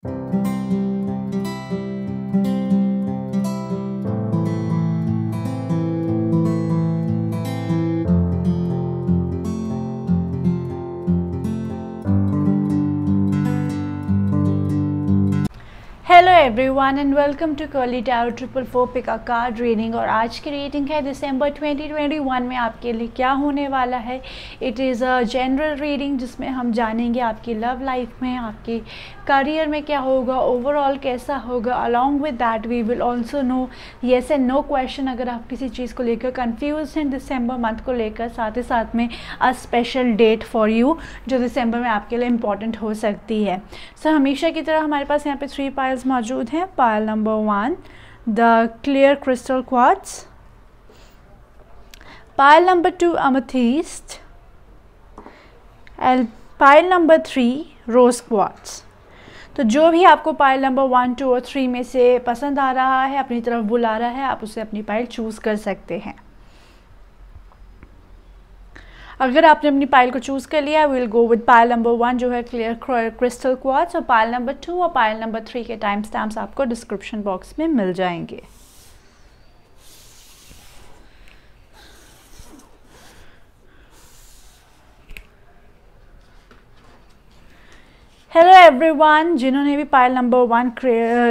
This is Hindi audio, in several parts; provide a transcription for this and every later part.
Hello everyone and welcome to curly tarot 444 pick a card reading. और आज की रीडिंग है दिसंबर 2021 में आपके लिए क्या होने वाला है। It is a general reading जिसमें हम जानेंगे आपकी लव लाइफ में, आपके करियर में क्या होगा, ओवरऑल कैसा होगा। Along with that we will also know yes and no question अगर आप किसी चीज़ को लेकर कंफ्यूज हैं दिसंबर मंथ को लेकर। साथ ही साथ में a special date for you जो दिसंबर में आपके लिए इम्पॉर्टेंट हो सकती है। सो हमेशा की तरह हमारे पास यहाँ पे 3 पाइल्स मौजूद हैं। Pile number 1 the clear crystal quartz, pile number 2 amethyst and pile number 3 rose quartz. तो जो भी आपको पाइल नंबर 1, 2 और 3 में से पसंद आ रहा है, अपनी तरफ बुला रहा है, आप उसे अपनी पाइल चूज़ कर सकते हैं। अगर आपने अपनी पाइल को चूज़ कर लिया will go with pile number 1 जो है क्लियर क्रिस्टल क्वार्ट्ज, और पाइल नंबर 2 और पाइल नंबर 3 के टाइम स्टैम्प्स आपको डिस्क्रिप्शन बॉक्स में मिल जाएंगे। हेलो एवरीवन, जिन्होंने भी पाइल नंबर 1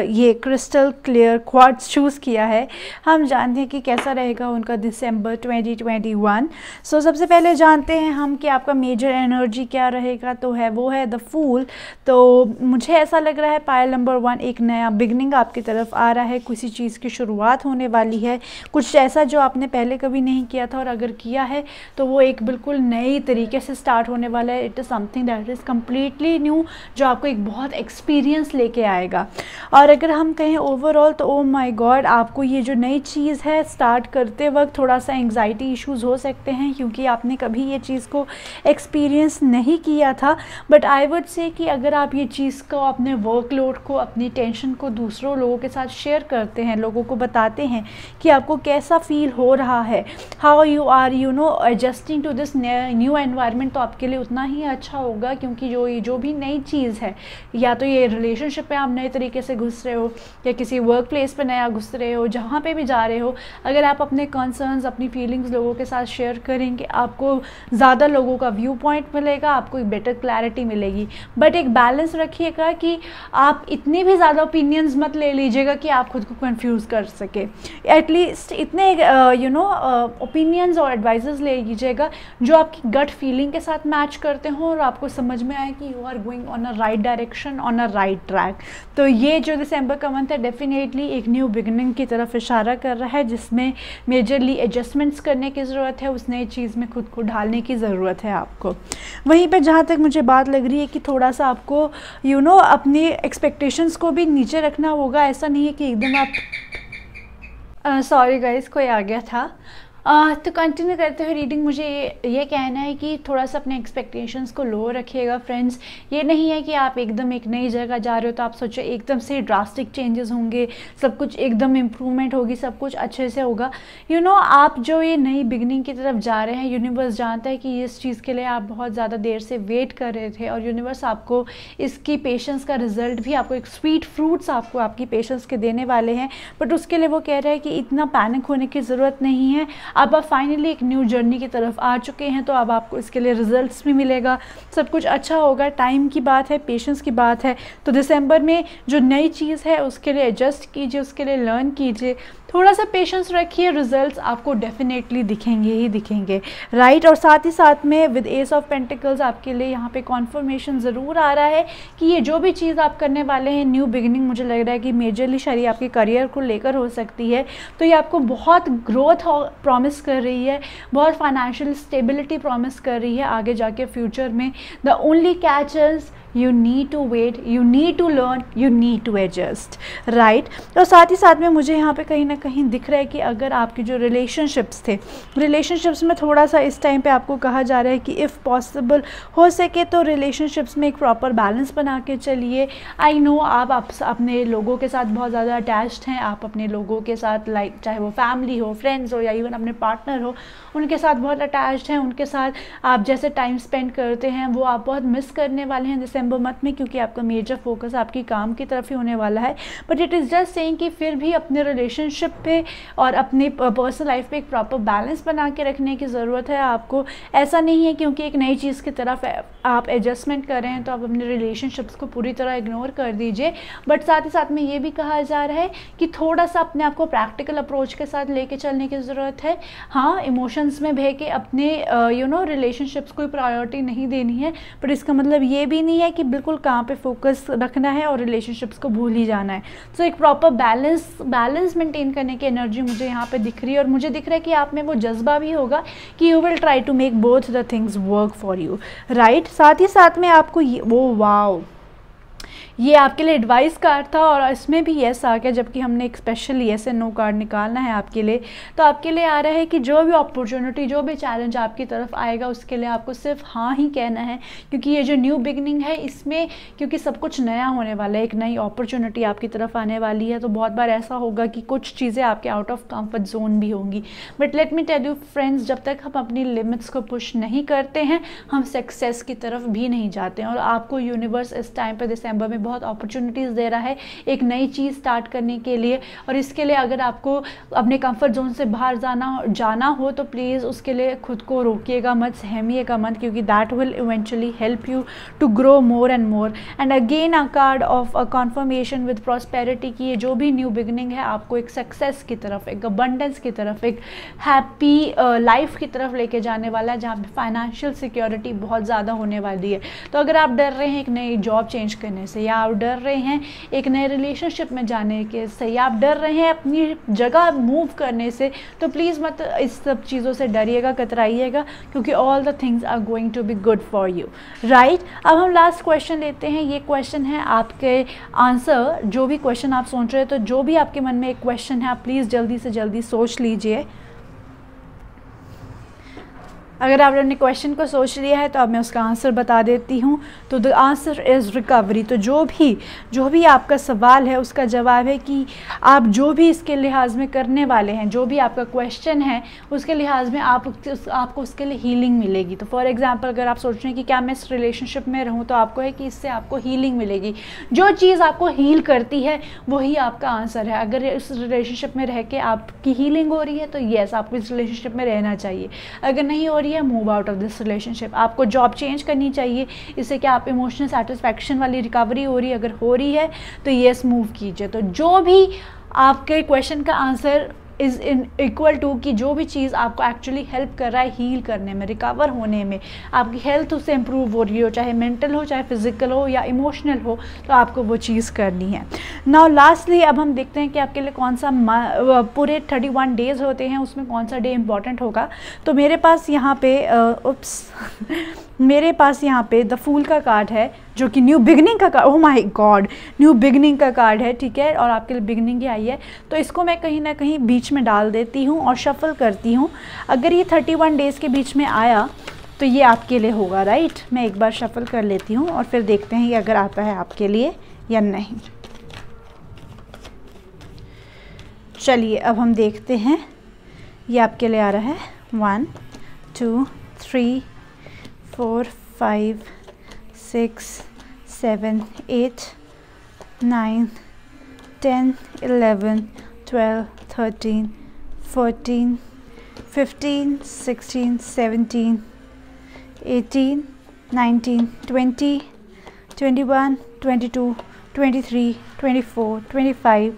ये क्रिस्टल क्लियर क्वार्ट्ज चूज़ किया है, हम जानते हैं कि कैसा रहेगा उनका दिसंबर 2021। सो सबसे पहले जानते हैं हम कि आपका मेजर एनर्जी क्या रहेगा। तो वो है द फूल। तो मुझे ऐसा लग रहा है पाइल नंबर 1 एक नया बिगनिंग आपकी तरफ आ रहा है, किसी चीज़ की शुरुआत होने वाली है, कुछ ऐसा जो आपने पहले कभी नहीं किया था, और अगर किया है तो वो एक बिल्कुल नई तरीके से स्टार्ट होने वाला है। It is something that is completely new जो आपको एक बहुत एक्सपीरियंस लेके आएगा। और अगर हम कहें ओवरऑल तो ओ माय गॉड, आपको ये जो नई चीज़ है स्टार्ट करते वक्त थोड़ा सा एंग्जाइटी इश्यूज़ हो सकते हैं क्योंकि आपने कभी ये चीज़ को एक्सपीरियंस नहीं किया था। बट आई वुड से कि अगर आप ये चीज़ को, अपने वर्कलोड को, अपनी टेंशन को दूसरों लोगों के साथ शेयर करते हैं, लोगों को बताते हैं कि आपको कैसा फील हो रहा है, how you are adjusting to this new environment, तो आपके लिए उतना ही अच्छा होगा। क्योंकि जो भी नई चीज़ है, या तो ये रिलेशनशिप पे आप नए तरीके से घुस रहे हो या किसी वर्क प्लेस पे नया घुस रहे हो, जहाँ पे भी जा रहे हो, अगर आप अपने कंसर्न्स, अपनी फीलिंग्स लोगों के साथ शेयर करेंगे, आपको ज़्यादा लोगों का व्यू पॉइंट मिलेगा, आपको एक बेटर क्लैरिटी मिलेगी। बट एक बैलेंस रखिएगा कि आप इतनी भी ज़्यादा ओपिनियंस मत ले लीजिएगा कि आप खुद को कन्फ्यूज़ कर सके। एटलीस्ट इतने ओपिनियंस और एडवाइजेस ले लीजिएगा जो आपकी गट फीलिंग के साथ मैच करते हों और आपको समझ में आए कि you are going on a right direction, on a right track. तो ये जो दिसंबर का मंथ है डेफिनेटली एक न्यू बिगिनिंग की तरफ इशारा कर रहा है, जिसमें मेजरली एडजस्टमेंट्स करने की ज़रूरत है, उस नई चीज़ में खुद को ढालने की ज़रूरत है आपको। वहीं पे जहाँ तक मुझे बात लग रही है कि थोड़ा सा आपको अपनी एक्सपेक्टेशंस को भी नीचे रखना होगा। ऐसा नहीं है कि एकदम आप सॉरी गाइस, कोई आ गया था। तो कंटिन्यू करते हुए रीडिंग, मुझे ये कहना है कि थोड़ा सा अपने एक्सपेक्टेशंस को लो रखिएगा फ्रेंड्स। ये नहीं है कि आप एकदम एक नई जगह जा रहे हो तो आप सोचो एकदम से ड्रास्टिक चेंजेस होंगे, सब कुछ एकदम इम्प्रूवमेंट होगी, सब कुछ अच्छे से होगा। आप जो ये नई बिगनिंग की तरफ जा रहे हैं, यूनिवर्स जानता है कि इस चीज़ के लिए आप बहुत ज़्यादा देर से वेट कर रहे थे, और यूनिवर्स आपको इसकी पेशेंस का रिजल्ट भी, आपको एक स्वीट फ्रूट्स आपको आपकी पेशेंस के देने वाले हैं। बट उसके लिए वो कह रहे हैं कि इतना पैनिक होने की ज़रूरत नहीं है। अब आप फाइनली एक न्यू जर्नी की तरफ आ चुके हैं, तो अब आपको इसके लिए रिजल्ट्स भी मिलेगा, सब कुछ अच्छा होगा। टाइम की बात है, पेशेंस की बात है। तो दिसंबर में जो नई चीज़ है उसके लिए एडजस्ट कीजिए, उसके लिए लर्न कीजिए, थोड़ा सा पेशेंस रखिए, रिजल्ट्स आपको डेफिनेटली दिखेंगे ही दिखेंगे, राइट। और साथ ही साथ में विद एस ऑफ पेंटिकल्स आपके लिए यहाँ पे कॉन्फर्मेशन ज़रूर आ रहा है कि ये जो भी चीज़ आप करने वाले हैं, न्यू बिगिनिंग, मुझे लग रहा है कि मेजरली शायद आपके करियर को लेकर हो सकती है। तो ये आपको बहुत ग्रोथ प्रॉमिस कर रही है, बहुत फाइनेंशियल स्टेबिलिटी प्रॉमिस कर रही है आगे जाके फ्यूचर में। The only catch is you need to wait, you need to learn, you need to adjust, right। और साथ ही साथ में मुझे यहाँ पे कहीं ना कहीं दिख रहा है कि अगर आपके जो रिलेशनशिप्स थे, रिलेशनशिप्स में थोड़ा सा इस टाइम पे आपको कहा जा रहा है कि इफ़ पॉसिबल हो सके तो रिलेशनशिप्स में एक प्रॉपर बैलेंस बना के चलिए। आई नो आप अपने लोगों के साथ बहुत ज़्यादा अटैच्ड हैं, आप अपने लोगों के साथ लाइक चाहे वो फैमिली हो, फ्रेंड्स हो, या इवन अपने पार्टनर हो, उनके साथ बहुत अटैच्ड हैं, उनके साथ आप जैसे टाइम स्पेंड करते हैं वो आप बहुत मिस करने वाले हैं दिसंबर मंथ में, क्योंकि आपका मेजर फोकस आपकी काम की तरफ ही होने वाला है। But it is just saying कि फिर भी अपने रिलेशनशिप पे और अपने पर्सनल लाइफ पे एक प्रॉपर बैलेंस बना के रखने की ज़रूरत है आपको। ऐसा नहीं है क्योंकि एक नई चीज़ की तरफ आप एडजस्टमेंट कर रहे हैं तो आप अपने रिलेशनशिप्स को पूरी तरह इग्नोर कर दीजिए। बट साथ ही साथ में ये भी कहा जा रहा है कि थोड़ा सा अपने आप को प्रैक्टिकल अप्रोच के साथ लेके चलने की ज़रूरत है। हाँ, इमोशंस में बह के अपने रिलेशनशिप्स को प्रायोरिटी नहीं देनी है, बट इसका मतलब ये भी नहीं है कि बिल्कुल काम पे फोकस रखना है और रिलेशनशिप्स को भूल ही जाना है। तो एक प्रॉपर बैलेंस मेंटेन करने की एनर्जी मुझे यहाँ पे दिख रही है, और मुझे दिख रहा है कि आप में वो जज्बा भी होगा कि you will try to make both the things work for you, right. साथ ही साथ में आपको वाओ, ये आपके लिए एडवाइस कार्ड था और इसमें भी येस आ गया, जबकि हमने एक special yes and no card निकालना है आपके लिए। तो आपके लिए आ रहा है कि जो भी अपॉर्चुनिटी, जो भी चैलेंज आपकी तरफ आएगा उसके लिए आपको सिर्फ हाँ ही कहना है, क्योंकि ये जो न्यू बिगनिंग है इसमें क्योंकि सब कुछ नया होने वाला है, एक नई अपॉर्चुनिटी आपकी तरफ आने वाली है। तो बहुत बार ऐसा होगा कि कुछ चीज़ें आपके आउट ऑफ कंफर्ट जोन भी होंगी, but let me tell you friends, जब तक हम अपनी लिमिट्स को पुश नहीं करते हैं हम सक्सेस की तरफ भी नहीं जाते हैं। और आपको यूनिवर्स इस टाइम पर दिसंबर में बहुत अपॉर्चुनिटीज़ दे रहा है एक नई चीज़ स्टार्ट करने के लिए। और इसके लिए अगर आपको अपने कंफर्ट जोन से बाहर जाना हो तो प्लीज़ उसके लिए खुद को रोकिएगा मत, सहमिएगा मत, क्योंकि that will eventually help you to grow more and more. And again a card of a confirmation with prosperity की ये जो भी न्यू बिगनिंग है आपको एक सक्सेस की तरफ, एक अबंडेंस की तरफ, एक हैप्पी लाइफ की तरफ लेके जाने वाला है, जहाँ पे फाइनेंशियल सिक्योरिटी बहुत ज़्यादा होने वाली है। तो अगर आप डर रहे हैं एक नई जॉब चेंज करने से, या आप डर रहे हैं एक नए रिलेशनशिप में जाने के से, या आप डर रहे हैं अपनी जगह मूव करने से, तो प्लीज़ मत इस सब चीज़ों से डरिएगा, कतराइएगा, क्योंकि all the things are going to be good for you, right. अब हम लास्ट क्वेश्चन लेते हैं। ये क्वेश्चन है आपके आंसर, जो भी क्वेश्चन आप सोच रहे हैं, तो जो भी आपके मन में एक क्वेश्चन है आप प्लीज़ जल्दी से जल्दी सोच लीजिए। अगर आपने अपने क्वेश्चन को सोच लिया है तो अब मैं उसका आंसर बता देती हूँ। तो द आंसर इज़ रिकवरी। तो जो भी आपका सवाल है उसका जवाब है कि आप जो भी इसके लिहाज में करने वाले हैं, जो भी आपका क्वेश्चन है उसके लिहाज में आपको उसके लिए हीलिंग मिलेगी। तो फॉर एग्जांपल अगर आप सोच रहे हैं कि क्या मैं इस रिलेशनशिप में रहूँ, तो आपको है कि इससे आपको हीलिंग मिलेगी। जो चीज़ आपको हील करती है वही आपका आंसर है। अगर इस रिलेशनशिप में रह के आपकी हीलिंग हो रही है तो येस, आपको इस रिलेशनशिप में रहना चाहिए। अगर नहीं हो रही है, move out of this relationship. आपको जॉब चेंज करनी चाहिए, इससे क्या आप इमोशनल सेटिस्फैक्शन वाली रिकवरी हो रही है, अगर हो रही है तो येस मूव कीजिए। तो जो भी आपके क्वेश्चन का answer is in equal to कि जो भी चीज़ आपको एक्चुअली हेल्प कर रहा है हील करने में, रिकवर होने में, आपकी हेल्थ उससे इम्प्रूव हो रही हो, चाहे मेंटल हो, चाहे फिजिकल हो या इमोशनल हो, तो आपको वो चीज़ करनी है। नाउ लास्टली अब हम देखते हैं कि आपके लिए कौन सा पूरे 31 डेज़ होते हैं उसमें कौन सा डे इम्पॉर्टेंट होगा। तो मेरे पास यहाँ पे मेरे पास यहाँ पे द फूल का कार्ड है, जो कि न्यू बिगनिंग का card, oh my God, new beginning का कार्ड है, ठीक है, और आपके लिए बिगनिंग ही आई है। तो इसको मैं कहीं ना कहीं बीच में डाल देती हूँ और शफल करती हूँ। अगर ये 31 डेज़ के बीच में आया तो ये आपके लिए होगा, राइट। मैं एक बार शफल कर लेती हूँ और फिर देखते हैं ये अगर आता है आपके लिए या नहीं। चलिए अब हम देखते हैं, ये आपके लिए आ रहा है 1 2 3 4 5 6 7 8 9 10 11 12 13 14 15 16 17 18 19 20 21 22 23 24 25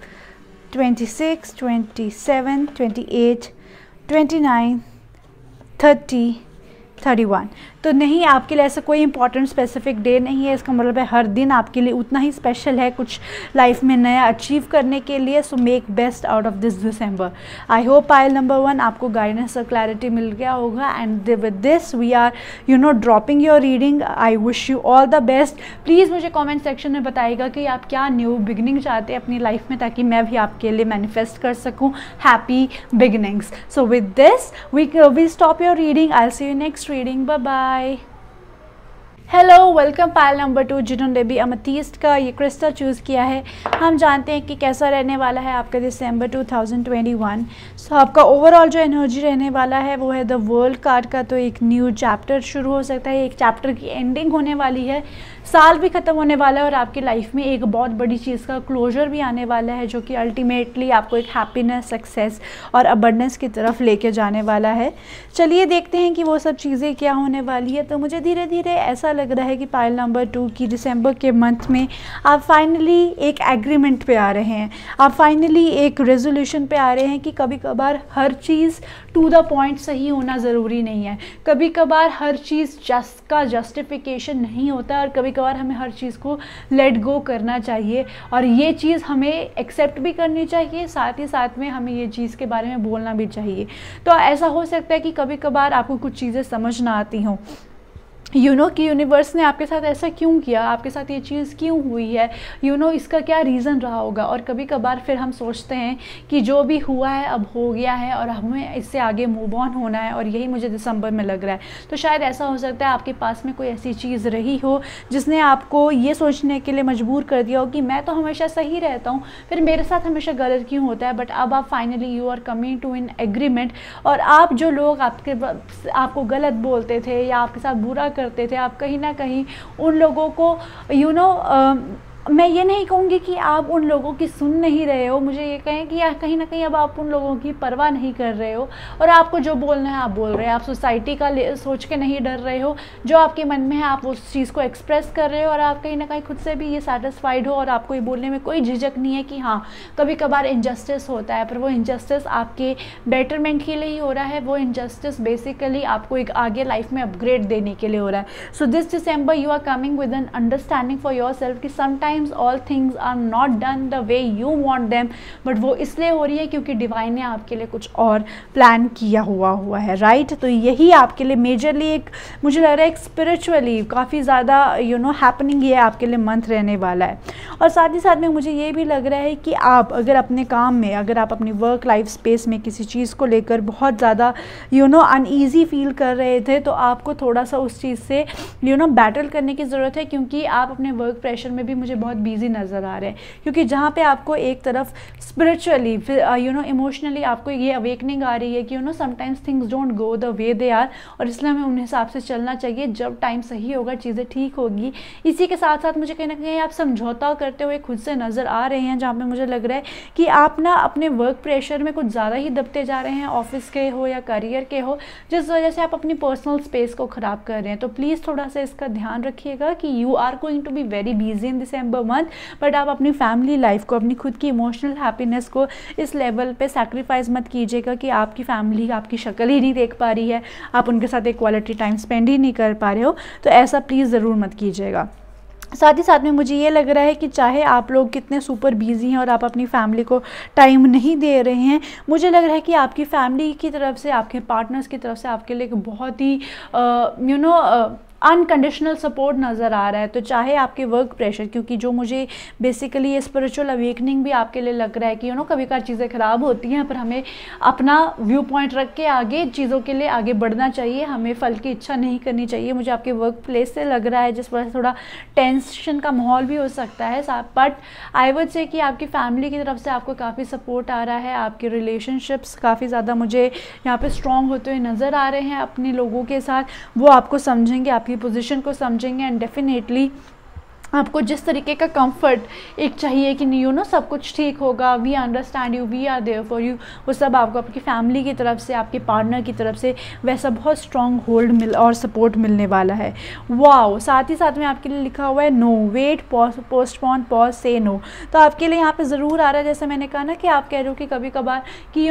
26 27 28 29 30 31। तो नहीं, आपके लिए ऐसा कोई इंपॉर्टेंट स्पेसिफिक डे नहीं है। इसका मतलब है हर दिन आपके लिए उतना ही स्पेशल है कुछ लाइफ में नया अचीव करने के लिए। So make best out of this December. I hope pile number 1 आपको गाइडेंस और क्लैरिटी मिल गया होगा। And with this we are dropping your reading. I wish you all the best. Please मुझे कॉमेंट सेक्शन में बताइएगा कि आप क्या न्यू बिगनिंग चाहते हैं अपनी लाइफ में, ताकि मैं भी आपके लिए मैनिफेस्ट कर सकूँ happy beginnings. So with this we stop your reading. I will see you next reading. Bye bye. Hello, welcome pile number 2 जिन्होंने भी अमेथिस्ट का ये क्रिस्टल चूज़ किया है। हम जानते हैं कि कैसा रहने वाला है आपका दिसंबर 2021। सो आपका ओवरऑल जो एनर्जी रहने वाला है वो है द वर्ल्ड कार्ड का। तो एक न्यू चैप्टर शुरू हो सकता है, एक चैप्टर की एंडिंग होने वाली है। साल भी ख़त्म होने वाला है और आपकी लाइफ में एक बहुत बड़ी चीज़ का क्लोजर भी आने वाला है, जो कि अल्टीमेटली आपको एक हैप्पीनेस, सक्सेस और अबंडेंस की तरफ लेके जाने वाला है। चलिए देखते हैं कि वो सब चीज़ें क्या होने वाली है। तो मुझे धीरे धीरे ऐसा लग रहा है कि पाइल नंबर 2 की दिसंबर के मंथ में आप फाइनली एक एग्रीमेंट पे आ रहे हैं, आप फाइनली एक रेजोल्यूशन पे आ रहे हैं कि कभी कभार हर चीज़ टू द पॉइंट सही होना ज़रूरी नहीं है, कभी कभार हर चीज़ का जस्टिफिकेशन नहीं होता और कभी कभार हमें हर चीज़ को लेट गो करना चाहिए और ये चीज़ हमें एक्सेप्ट भी करनी चाहिए, साथ ही साथ में हमें ये चीज़ के बारे में बोलना भी चाहिए। तो ऐसा हो सकता है कि कभी कभार आपको कुछ चीज़ें समझ ना आती हों, कि यूनिवर्स ने आपके साथ ऐसा क्यों किया, आपके साथ ये चीज़ क्यों हुई है, इसका क्या रीज़न रहा होगा। और कभी कभार फिर हम सोचते हैं कि जो भी हुआ है अब हो गया है और हमें इससे आगे मूव ऑन होना है, और यही मुझे दिसंबर में लग रहा है। तो शायद ऐसा हो सकता है आपके पास में कोई ऐसी चीज़ रही हो जिसने आपको ये सोचने के लिए मजबूर कर दिया हो कि मैं तो हमेशा सही रहता हूँ, फिर मेरे साथ हमेशा गलत क्यों होता है। बट अब आप finally you are coming to in agreement, और आप जो लोग आपको गलत बोलते थे या आपके साथ बुरा करते थे, आप कहीं ना कहीं उन लोगों को मैं ये नहीं कहूँगी कि आप उन लोगों की सुन नहीं रहे हो, मुझे ये कहें कि कहीं ना कहीं अब आप उन लोगों की परवाह नहीं कर रहे हो और आपको जो बोलना है आप बोल रहे हैं। आप सोसाइटी का सोच के नहीं डर रहे हो, जो आपके मन में है आप उस चीज़ को एक्सप्रेस कर रहे हो और आप कहीं ना कहीं खुद से भी ये सेटिस्फाइड हो और आपको ये बोलने में कोई झिझक नहीं है कि हाँ कभी कभार इनजस्टिस होता है, पर वो इनजस्टिस आपके बेटरमेंट के लिए ही हो रहा है, वो इनजस्टिस बेसिकली आपको एक आगे लाइफ में अपग्रेड देने के लिए हो रहा है। So this December you are coming with an understanding for your self कि sometimes all things are not done the way you want them, but वो इसलिए हो रही है क्योंकि डिवाइन ने आपके लिए कुछ और प्लान किया हुआ है, राइट। तो यही आपके लिए मेजरली एक मुझे लग रहा है एक स्पिरिचुअली काफ़ी ज़्यादा हैपनिंग ये आपके लिए मंथ रहने वाला है। और साथ ही साथ में मुझे ये भी लग रहा है कि आप अगर अपने काम में, अगर आप अपनी वर्क लाइफ स्पेस में किसी चीज़ को लेकर बहुत ज़्यादा अनईजी फील कर रहे थे, तो आपको थोड़ा सा उस चीज़ से बैटल करने की ज़रूरत है, क्योंकि आप अपने वर्क प्रेशर में भी मुझे बहुत बिजी नज़र आ रहे हैं। क्योंकि जहाँ पे आपको एक तरफ स्पिरिचुअली इमोशनली आपको ये अवेकनिंग आ रही है कि sometimes things don't go the way they are, और इसलिए हमें उन हिसाब से चलना चाहिए। जब टाइम सही होगा चीज़ें ठीक होगी। इसी के साथ साथ मुझे कहीं ना कहीं आप समझौता करते हुए खुद से नज़र आ रहे हैं, जहाँ पे मुझे लग रहा है कि आप ना अपने वर्क प्रेशर में कुछ ज़्यादा ही दबते जा रहे हैं, ऑफिस के हो या करियर के हो, जिस वजह से आप अपनी पर्सनल स्पेस को ख़राब कर रहे हैं। तो प्लीज़ थोड़ा सा इसका ध्यान रखिएगा कि you are going to be very busy in December month, but आप अपनी फैमिली लाइफ को, अपनी खुद की इमोशनल हैप्पीनेस को इस लेवल पे सैक्रिफाइस मत कीजिएगा कि आपकी फैमिली आपकी शक्ल ही नहीं देख पा रही है, आप उनके साथ एक क्वालिटी टाइम स्पेंड ही नहीं कर पा रहे हो। तो ऐसा प्लीज़ ज़रूर मत कीजिएगा। साथ ही साथ में मुझे ये लग रहा है कि चाहे आप लोग कितने सुपर बिजी हैं और आप अपनी फैमिली को टाइम नहीं दे रहे हैं, मुझे लग रहा है कि आपकी फैमिली की तरफ से, आपके पार्टनर्स की तरफ से आपके लिए एक बहुत ही अनकंडीशनल सपोर्ट नज़र आ रहा है। तो चाहे आपके वर्क प्रेशर, क्योंकि जो मुझे बेसिकली ये स्पिरिचुअल अवेकनिंग भी आपके लिए लग रहा है कि कभी कभार चीज़ें ख़राब होती हैं, पर हमें अपना व्यू पॉइंट रख के आगे चीज़ों के लिए आगे बढ़ना चाहिए, हमें फल की इच्छा नहीं करनी चाहिए। मुझे आपके वर्क प्लेस से लग रहा है, जिस वजह से थोड़ा टेंशन का माहौल भी हो सकता है, बट आई वुड से कि आपकी फैमिली की तरफ से आपको काफ़ी सपोर्ट आ रहा है। आपके रिलेशनशिप्स काफ़ी ज़्यादा मुझे यहाँ पर स्ट्रॉन्ग होते हुए नज़र आ रहे हैं अपने लोगों के साथ। वो आपको समझेंगे, आपकी पोजीशन को समझेंगे, एंड डेफिनेटली आपको जिस तरीके का कंफर्ट एक चाहिए कि नहीं सब कुछ ठीक होगा, we understand you, we are there for you, वो सब आपको आपकी फैमिली की तरफ से, आपके पार्टनर की तरफ से वैसा बहुत स्ट्रॉन्ग होल्ड और सपोर्ट मिलने वाला है। वाओ। साथ ही साथ में आपके लिए लिखा हुआ है नो, वेट, पोस्टपोन, पॉज, से नो। तो आपके लिए यहाँ पे ज़रूर आ रहा है, जैसे मैंने कहा ना कि आप कह रहे हो कि कभी कभार कि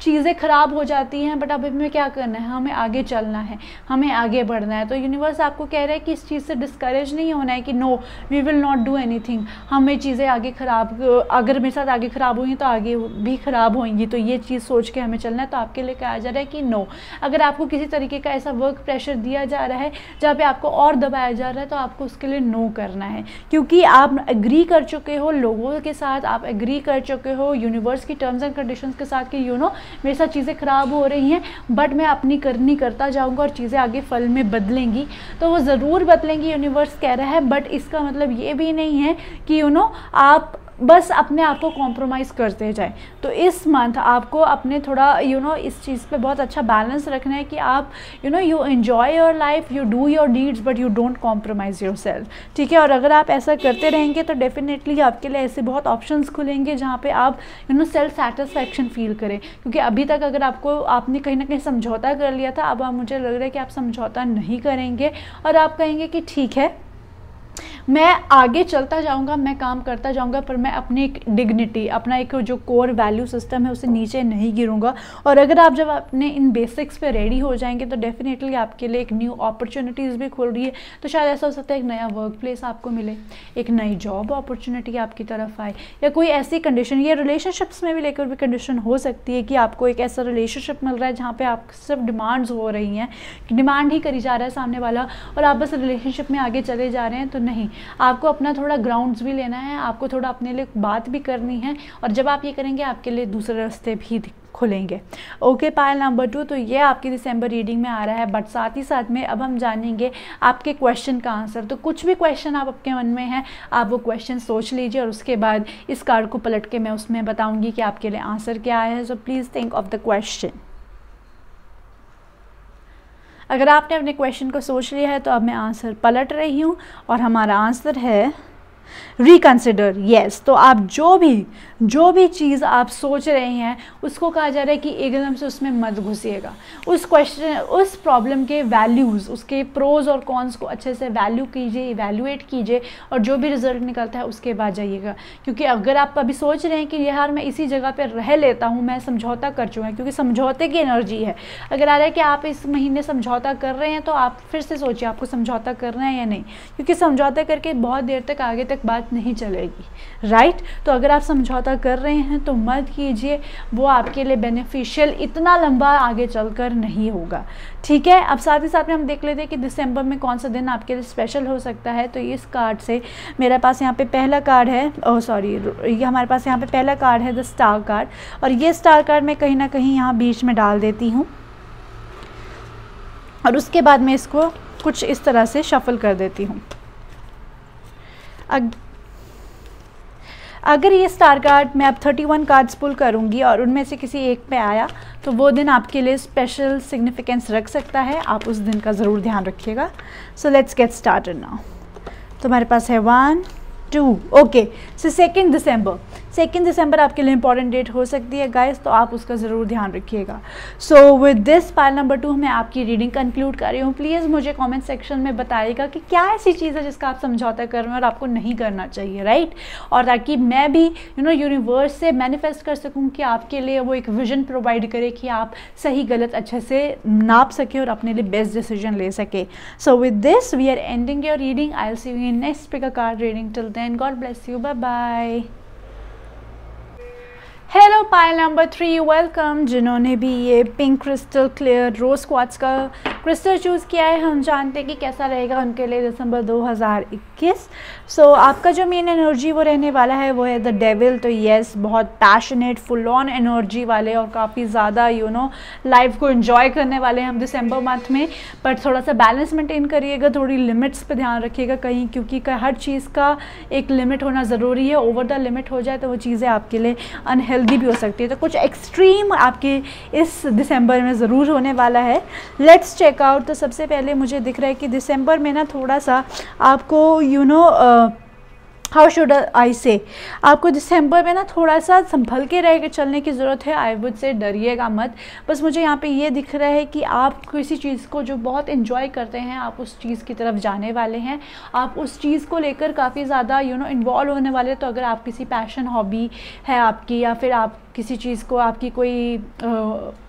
चीज़ें ख़राब हो जाती हैं, बट अब हमें क्या करना है, हमें आगे चलना है, हमें आगे बढ़ना है। तो यूनिवर्स आपको कह रहा है कि इस चीज़ से डिस्करेज नहीं होना है कि no we will not do anything, हमें चीज़ें आगे ख़राब, अगर मेरे साथ आगे ख़राब हुई तो आगे भी ख़राब होंगी, तो ये चीज़ सोच के हमें चलना है। तो आपके लिए कहा जा रहा है कि नो, अगर आपको किसी तरीके का ऐसा वर्क प्रेशर दिया जा रहा है जहाँ पे आपको और दबाया जा रहा है, तो आपको उसके लिए नो करना है, क्योंकि आप एग्री कर चुके हो लोगों के साथ, आप एग्री कर चुके हो यूनिवर्स की टर्म्स एंड कंडीशंस के साथ कि मेरे साथ चीज़ें ख़राब हो रही हैं, बट मैं अपनी करनी करता जाऊँगा और चीज़ें आगे फल में बदलेंगी। तो वो ज़रूर बदलेंगी, यूनिवर्स कह रहा है, बट इसका मतलब ये भी नहीं है कि आप बस अपने आप को कॉम्प्रोमाइज़ करते जाएं। तो इस मंथ आपको अपने थोड़ा इस चीज़ पे बहुत अच्छा बैलेंस रखना है कि आप you enjoy your life, you do your needs but you don't compromise your self, ठीक है। और अगर आप ऐसा करते रहेंगे तो डेफिनेटली आपके लिए ऐसे बहुत ऑप्शंस खुलेंगे जहाँ पे आप सेल्फ सेटिस्फैक्शन फील करें। क्योंकि अभी तक अगर आपने कहीं ना कहीं समझौता कर लिया था, अब मुझे लग रहा है कि आप समझौता नहीं करेंगे और आप कहेंगे कि ठीक है, मैं आगे चलता जाऊंगा, मैं काम करता जाऊंगा, पर मैं अपनी एक डिग्निटी, अपना एक जो कोर वैल्यू सिस्टम है उसे नीचे नहीं गिरूंगा। और अगर आप जब अपने इन बेसिक्स पे रेडी हो जाएंगे तो डेफिनेटली आपके लिए एक न्यू अपॉर्चुनिटीज़ भी खुल रही है। तो शायद ऐसा हो सकता है एक नया वर्क प्लेस आपको मिले, एक नई जॉब अपॉर्चुनिटी आपकी तरफ आए, या कोई ऐसी कंडीशन, ये रिलेशनशिप्स में भी लेकर भी कंडीशन हो सकती है कि आपको एक ऐसा रिलेशनशिप मिल रहा है जहाँ पर आप सिर्फ डिमांड्स हो रही हैं, डिमांड ही करी जा रहा है सामने वाला और आप बस रिलेशनशिप में आगे चले जा रहे हैं। तो नहीं, आपको अपना थोड़ा ग्राउंड्स भी लेना है, आपको थोड़ा अपने लिए बात भी करनी है, और जब आप ये करेंगे आपके लिए दूसरे रास्ते भी खुलेंगे। ओके, पायल नंबर 2, तो ये आपकी दिसंबर रीडिंग में आ रहा है। बट साथ ही साथ में अब हम जानेंगे आपके क्वेश्चन का आंसर। तो कुछ भी क्वेश्चन आप आपके मन में है, आप वो क्वेश्चन सोच लीजिए और उसके बाद इस कार्ड को पलट के मैं उसमें बताऊंगी कि आपके लिए आंसर क्या है। So please think of the question. अगर आपने अपने क्वेश्चन को सोच लिया है तो अब मैं आंसर पलट रही हूँ और हमारा आंसर है रिकन्सिडर। यस, तो आप जो भी चीज़ आप सोच रहे हैं उसको कहा जा रहा है कि एकदम से उसमें मत घुसिएगा। उस क्वेश्चन, उस प्रॉब्लम के वैल्यूज़, उसके प्रोज और कॉन्स को अच्छे से वैल्यू कीजिए, इवैल्यूएट कीजिए और जो भी रिजल्ट निकलता है उसके बाद जाइएगा। क्योंकि अगर आप अभी सोच रहे हैं कि यार मैं इसी जगह पर रह लेता हूँ, मैं समझौता कर चुका हूँ, क्योंकि समझौते की एनर्जी है। अगर आ रहा है कि आप इस महीने समझौता कर रहे हैं तो आप फिर से सोचिए आपको समझौता करना है या नहीं, क्योंकि समझौता करके बहुत देर तक आगे तक बात नहीं चलेगी, राइट। तो अगर आप समझौता कर रहे हैं तो मत कीजिए, वो आपके लिए बेनिफिशियल इतना लंबा आगे चलकर नहीं होगा, ठीक है। अब साथ ही साथ में हम देख लेते हैं कि दिसंबर में कौन सा दिन आपके लिए स्पेशल हो सकता है। तो इस कार्ड से मेरे पास यहाँ पे पहला कार्ड है, ये हमारे पास यहाँ पे पहला कार्ड है द स्टार कार्ड, और ये स्टार कार्ड मैं कहीं ना कहीं यहाँ बीच में डाल देती हूँ और उसके बाद मैं इसको कुछ इस तरह से शफल कर देती हूँ। अगर ये स्टार कार्ड मैं अब 31 कार्ड्स पुल करूँगी और उनमें से किसी एक पे आया तो वो दिन आपके लिए स्पेशल सिग्निफिकेंस रख सकता है, आप उस दिन का ज़रूर ध्यान रखिएगा। So let's get started now. तो हमारे पास है 1 2, ओके। सो 2 दिसंबर आपके लिए इंपॉर्टेंट डेट हो सकती है गाइस, तो आप उसका ज़रूर ध्यान रखिएगा। सो विद दिस पाइल नंबर 2 मैं आपकी रीडिंग कंक्लूड कर रही हूँ। प्लीज़ मुझे कमेंट सेक्शन में बताइएगा कि क्या ऐसी चीज़ है जिसका आप समझौता कर रहे हैं और आपको नहीं करना चाहिए, राइट। और ताकि मैं भी यूनिवर्स से मैनिफेस्ट कर सकूँ कि आपके लिए वो एक विजन प्रोवाइड करे कि आप सही गलत अच्छे से नाप सके और अपने लिए बेस्ट डिसीजन ले सके। So with this we are ending your reading. I will see you in next pick a card reading. Till then God bless you, bye bye. Hello pile number 3, welcome. जिन्होंने भी ये pink crystal clear rose quartz का क्रिस्टल चूज़ किया है, हम जानते हैं कि कैसा रहेगा उनके लिए दिसंबर 2021। सो आपका जो मेन एनर्जी वो रहने वाला है वो है द डेविल। तो येस, बहुत पैशनेट, फुल ऑन एनर्जी वाले और काफ़ी ज़्यादा लाइफ को एंजॉय करने वाले हैं हम दिसंबर मंथ में। पर थोड़ा सा बैलेंस मेंटेन करिएगा, थोड़ी लिमिट्स पे ध्यान रखिएगा कहीं, क्योंकि हर चीज़ का एक लिमिट होना ज़रूरी है। ओवर द लिमिट हो जाए तो वो चीज़ें आपके लिए अनहेल्दी भी हो सकती है। तो कुछ एक्सट्रीम आपके इस दिसंबर में ज़रूर होने वाला है। Let's check out. तो सबसे पहले मुझे दिख रहा है कि दिसंबर में ना थोड़ा सा आपको हाउ शुड आई से, आपको दिसंबर में ना थोड़ा सा संभल के रह के चलने की ज़रूरत है। आई वुड से डरिएगा मत। बस मुझे यहाँ पे ये दिख रहा है कि आप किसी चीज़ को जो बहुत एंजॉय करते हैं, आप उस चीज़ की तरफ जाने वाले हैं, आप उस चीज़ को लेकर काफ़ी ज़्यादा इन्वॉल्व होने वाले। तो अगर आप किसी पैशन हॉबी है आपकी, या फिर आप किसी चीज़ को, आपकी कोई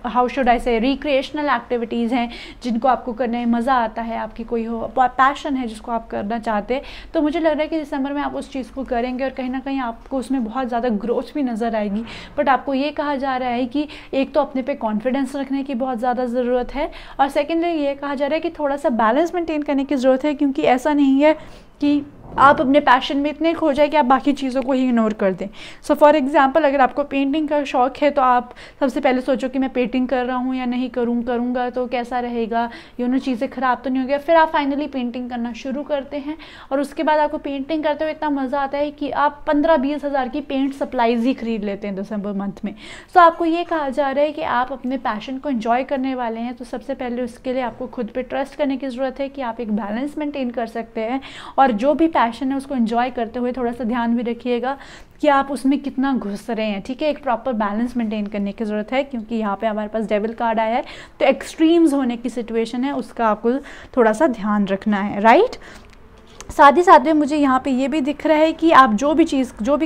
हाउ शुड आई से रिक्रिएशनल एक्टिविटीज़ हैं जिनको आपको करने में मज़ा आता है, आपकी कोई पैशन है जिसको आप करना चाहते हैं, तो मुझे लग रहा है कि दिसंबर में आप उस चीज़ को करेंगे और कहीं ना कहीं आपको उसमें बहुत ज़्यादा ग्रोथ भी नज़र आएगी। बट आपको ये कहा जा रहा है कि एक तो अपने पे कॉन्फिडेंस रखने की बहुत ज़्यादा ज़रूरत है, और सेकेंडली ये कहा जा रहा है कि थोड़ा सा बैलेंस मेंटेन करने की ज़रूरत है, क्योंकि ऐसा नहीं है कि आप अपने पैशन में इतने खो जाए कि आप बाकी चीज़ों को ही इग्नोर कर दें। सो फॉर एग्जांपल, अगर आपको पेंटिंग का शौक़ है तो आप सबसे पहले सोचो कि मैं पेंटिंग कर रहा हूँ या नहीं करूँगा तो कैसा रहेगा, चीज़ें ख़राब तो नहीं होगी। फिर आप फाइनली पेंटिंग करना शुरू करते हैं और उसके बाद आपको पेंटिंग करते हुए इतना मज़ा आता है कि आप 15-20 हज़ार की पेंट सप्लाईज ही खरीद लेते हैं दिसंबर मंथ में। सो आपको ये कहा जा रहा है कि आप अपने पैशन को एंजॉय करने वाले हैं, तो सबसे पहले उसके लिए आपको खुद पे ट्रस्ट करने की ज़रूरत है कि आप एक बैलेंस मेंटेन कर सकते हैं। और जो भी पैशन है उसको एंजॉय करते हुए थोड़ा सा ध्यान भी रखिएगा कि आप उसमें कितना घुस रहे हैं, ठीक है। एक प्रॉपर बैलेंस मेंटेन करने की ज़रूरत है, क्योंकि यहाँ पे हमारे पास डेविल कार्ड आया है, तो एक्सट्रीम्स होने की सिचुएशन है, उसका आपको थोड़ा सा ध्यान रखना है, राइट। साथ ही साथ में मुझे यहाँ पे ये भी दिख रहा है कि आप जो भी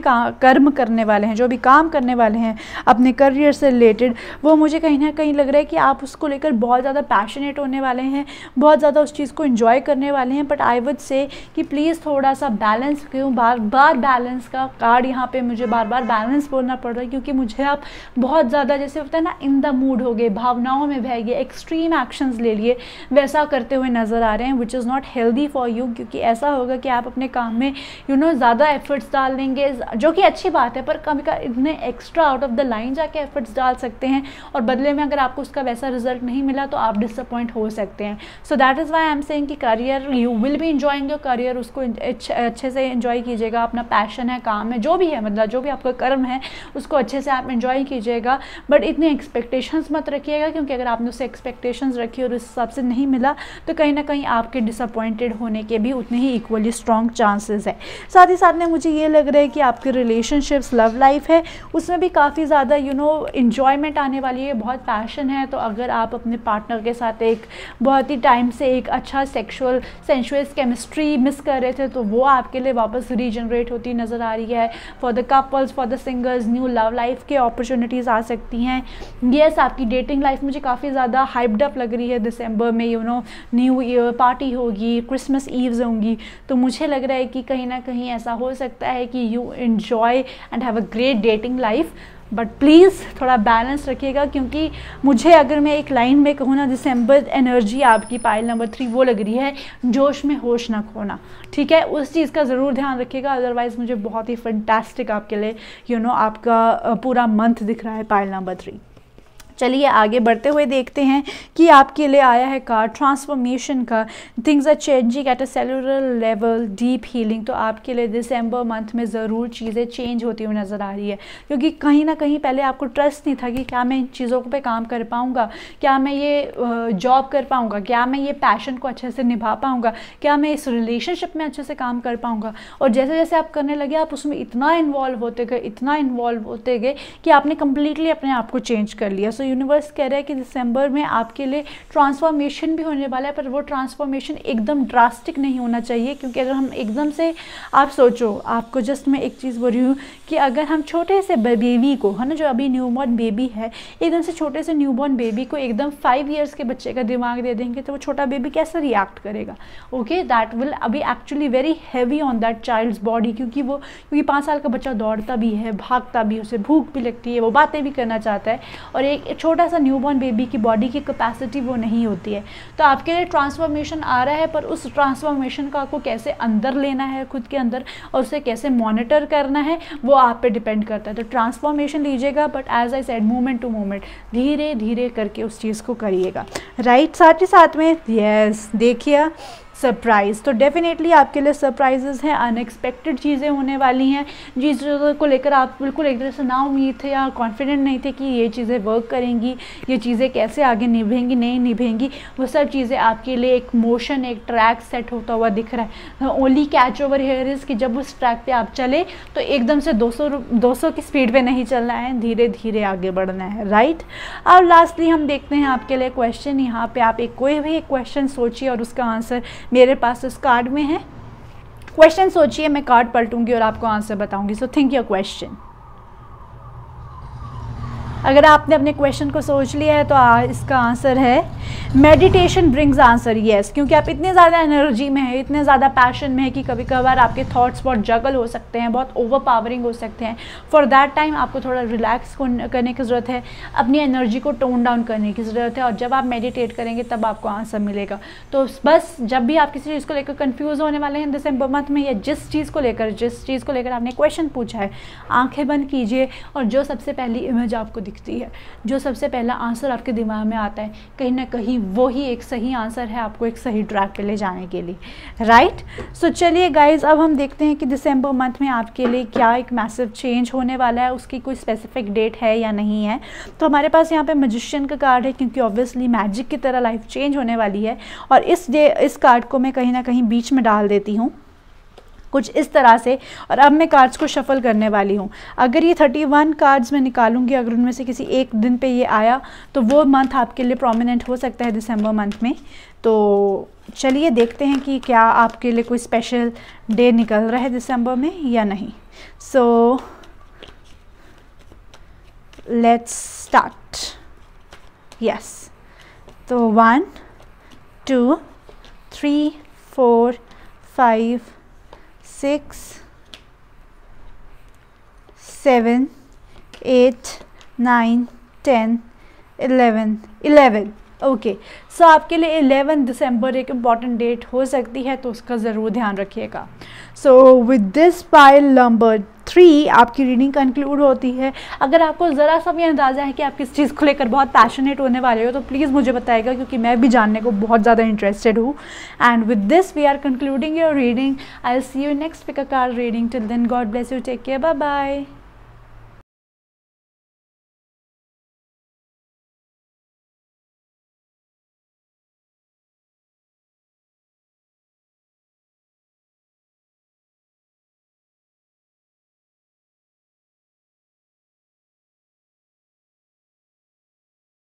कर्म करने वाले हैं, जो भी काम करने वाले हैं अपने करियर से रिलेटेड, वो मुझे कहीं ना कहीं लग रहा है कि आप उसको लेकर बहुत ज़्यादा पैशनेट होने वाले हैं, बहुत ज़्यादा उस चीज़ को एंजॉय करने वाले हैं। बट आई वुड से कि प्लीज़ थोड़ा सा बैलेंस, क्यों बार बार बैलेंस का कार्ड यहाँ पर मुझे बार बार बैलेंस बोलना पड़ रहा है, क्योंकि मुझे आप बहुत ज़्यादा, जैसे होता है ना, इन द मूड हो गए, भावनाओं में बह गए, एक्सट्रीम एक्शंस ले लिए, वैसा करते हुए नज़र आ रहे हैं, which is not healthy for you. क्योंकि ऐसा होगा कि आप अपने काम में ज़्यादा एफर्ट्स डाल देंगे, जो कि अच्छी बात है, पर कभी कभी इतने extra out of the line जाके एफर्ट्स डाल सकते हैं और बदले में अगर आपको उसका वैसा रिजल्ट नहीं मिला तो आप डिसअपॉइंट हो सकते हैं। So that is why I am saying कि career, you will be enjoying your career, उसको अच्छे से एंजॉय कीजिएगा। अपना पैशन है, काम है, जो भी है, मतलब जो भी आपका कर्म है उसको अच्छे से आप एंजॉय कीजिएगा। बट इतने एक्सपेक्टेशंस मत रखिएगा, क्योंकि अगर आपने उससे एक्सपेक्टेशंस रखी और उस हिसाब से नहीं मिला तो कहीं ना कहीं आपके डिसअपॉइंटेड होने के भी उतने ही इक्वली स्ट्रॉन्ग चांसेस है। साथ ही साथ में मुझे ये लग रहा है कि आपके रिलेशनशिप्स, लव लाइफ है, उसमें भी काफ़ी ज़्यादा एंजॉयमेंट आने वाली है, बहुत पैशन है। तो अगर आप अपने पार्टनर के साथ एक बहुत ही टाइम से एक अच्छा सेंशुअस केमिस्ट्री मिस कर रहे थे, तो वो आपके लिए वापस रीजनरेट होती नज़र आ रही है। For the couples, for the singles, new love life के अपॉर्चुनिटीज़ आ सकती हैं। येस, आपकी डेटिंग लाइफ मुझे काफ़ी ज़्यादा हाइप्ड अप लग रही है दिसंबर में। न्यू ईयर पार्टी होगी, क्रिसमस ईव्स होंगी, तो मुझे लग रहा है कि कहीं ना कहीं ऐसा हो सकता है कि you enjoy and have a great dating life. But please थोड़ा बैलेंस रखिएगा, क्योंकि मुझे, अगर मैं एक लाइन में कहूँ ना, दिसंबर एनर्जी आपकी पाइल नंबर 3 वो लग रही है, जोश में होश ना खोना, ठीक है। उस चीज़ का ज़रूर ध्यान रखिएगा। अदरवाइज़ मुझे बहुत ही फंटास्टिक आपके लिए आपका पूरा मंथ दिख रहा है पाइल नंबर 3। चलिए आगे बढ़ते हुए देखते हैं कि आपके लिए आया है कार्ड ट्रांसफॉर्मेशन का। Things are changing at a cellular level, deep healing. तो आपके लिए दिसंबर मंथ में ज़रूर चीज़ें चेंज होती हुई नज़र आ रही है, क्योंकि कहीं ना कहीं पहले आपको ट्रस्ट नहीं था कि क्या मैं इन चीज़ों पे काम कर पाऊँगा, क्या मैं ये जॉब कर पाऊँगा, क्या मैं ये पैशन को अच्छे से निभा पाऊँगा, क्या मैं इस रिलेशनशिप में अच्छे से काम कर पाऊँगा। और जैसे जैसे आप करने लगे, आप उसमें इतना इन्वॉल्व होते गए कि आपने कम्प्लीटली अपने आप को चेंज कर लिया। यूनिवर्स कह रहा है कि दिसंबर में आपके लिए ट्रांसफॉर्मेशन भी होने वाला है, पर वो ट्रांसफॉर्मेशन एकदम ड्रास्टिक नहीं होना चाहिए। क्योंकि अगर हम एकदम से, आप सोचो, आपको जस्ट मैं एक चीज़ बोल रही हूँ कि अगर हम छोटे से बेबी को, है ना, जो अभी न्यूबॉर्न बेबी है, एकदम से छोटे से न्यूबॉर्न बेबी को एकदम 5 ईयर्स के बच्चे का दिमाग दे देंगे, तो वो छोटा बेबी कैसे रिएक्ट करेगा। ओके, दैट विल अभी actually very heavy on that child's body, क्योंकि 5 साल का बच्चा दौड़ता भी है, भागता भी, उसे भूख भी लगती है, वो बातें भी करना चाहता है, और एक छोटा सा न्यूबॉर्न बेबी की बॉडी की कैपेसिटी वो नहीं होती है। तो आपके लिए ट्रांसफॉर्मेशन आ रहा है, पर उस ट्रांसफॉर्मेशन का आपको कैसे अंदर लेना है खुद के अंदर, और उसे कैसे मॉनिटर करना है, वो आप पे डिपेंड करता है। तो ट्रांसफॉर्मेशन लीजिएगा, but as I said, moment to moment, धीरे धीरे करके उस चीज़ को करिएगा, राइट। साथ ही साथ में यस, देखिए सरप्राइज़, तो डेफिनेटली आपके लिए सरप्राइजेस हैं, अनएक्सपेक्टेड चीज़ें होने वाली हैं, जिस चीज़ों को लेकर आप बिल्कुल एक तरह से ना उम्मीद थे या कॉन्फिडेंट नहीं थे कि ये चीज़ें वर्क करेंगी, ये चीज़ें कैसे आगे निभेंगी, नहीं निभेंगी, वो सब चीज़ें आपके लिए एक मोशन, एक ट्रैक सेट होता हुआ दिख रहा है। Only catch over here is कि जब उस ट्रैक पे आप चले तो एकदम से 200 की स्पीड पे नहीं चलना है, धीरे धीरे आगे बढ़ना है, राइट। अब लास्टली हम देखते हैं आपके लिए क्वेश्चन। यहाँ पे आप कोई भी एक क्वेश्चन सोचिए और उसका आंसर मेरे पास इस कार्ड में है। क्वेश्चन सोचिए, मैं कार्ड पलटूंगी और आपको आंसर बताऊंगी। So think your question. अगर आपने अपने क्वेश्चन को सोच लिया है तो इसका आंसर है मेडिटेशन ब्रिंग्स आंसर येस, क्योंकि आप इतने ज़्यादा एनर्जी में है, इतने ज़्यादा पैशन में है कि कभी कभार आपके थॉट्स बहुत जगल हो सकते हैं, बहुत ओवर पावरिंग हो सकते हैं। फॉर दैट टाइम आपको थोड़ा रिलैक्स करने की ज़रूरत है, अपनी एनर्जी को टोन डाउन करने की ज़रूरत है, और जब आप मेडिटेट करेंगे तब आपको आंसर मिलेगा। तो बस जब भी आप किसी चीज़ को लेकर कंफ्यूज होने वाले हैं दिसंबर मंथ में, या जिस चीज़ को लेकर आपने क्वेश्चन पूछा है, आंखें बंद कीजिए और जो सबसे पहली इमेज आपको दिखती है, जो सबसे पहला आंसर आपके दिमाग में आता है, कहीं ना कहीं वो ही एक सही आंसर है आपको एक सही ट्रैक पे ले जाने के लिए, राइट। सो चलिए गाइज, अब हम देखते हैं कि दिसंबर मंथ में आपके लिए क्या एक मैसिव चेंज होने वाला है, उसकी कोई स्पेसिफिक डेट है या नहीं है। तो हमारे पास यहाँ पे मैजिशियन का कार्ड है, क्योंकि ऑब्वियसली मैजिक की तरह लाइफ चेंज होने वाली है, और इस कार्ड को मैं कहीं ना कहीं बीच में डाल देती हूँ कुछ इस तरह से, और अब मैं कार्ड्स को शफल करने वाली हूँ। अगर ये 31 कार्ड्स मैं निकालूंगी, अगर उनमें से किसी एक दिन पे ये आया तो वो मंथ आपके लिए प्रोमिनेंट हो सकता है दिसंबर मंथ में। तो चलिए देखते हैं कि क्या आपके लिए कोई स्पेशल डे निकल रहा है दिसंबर में या नहीं। So let's start. यस, तो 1 2 3 4 5 6 7 8 9 10 11 ओके। सो आपके लिए 11 दिसंबर एक इम्पॉर्टेंट डेट हो सकती है, तो उसका ज़रूर ध्यान रखिएगा। सो विद दिस पाइल नंबर 3 आपकी रीडिंग कंक्लूड होती है। अगर आपको ज़रा सा भी अंदाज़ा है कि आप किस चीज़ को लेकर बहुत पैशनेट होने वाले हो तो प्लीज़ मुझे बताइएगा, क्योंकि मैं भी जानने को बहुत ज़्यादा इंटरेस्टेड हूँ। And with this we are concluding your reading. I will see you next pick a card reading. Till then God bless you, take care, bye bye.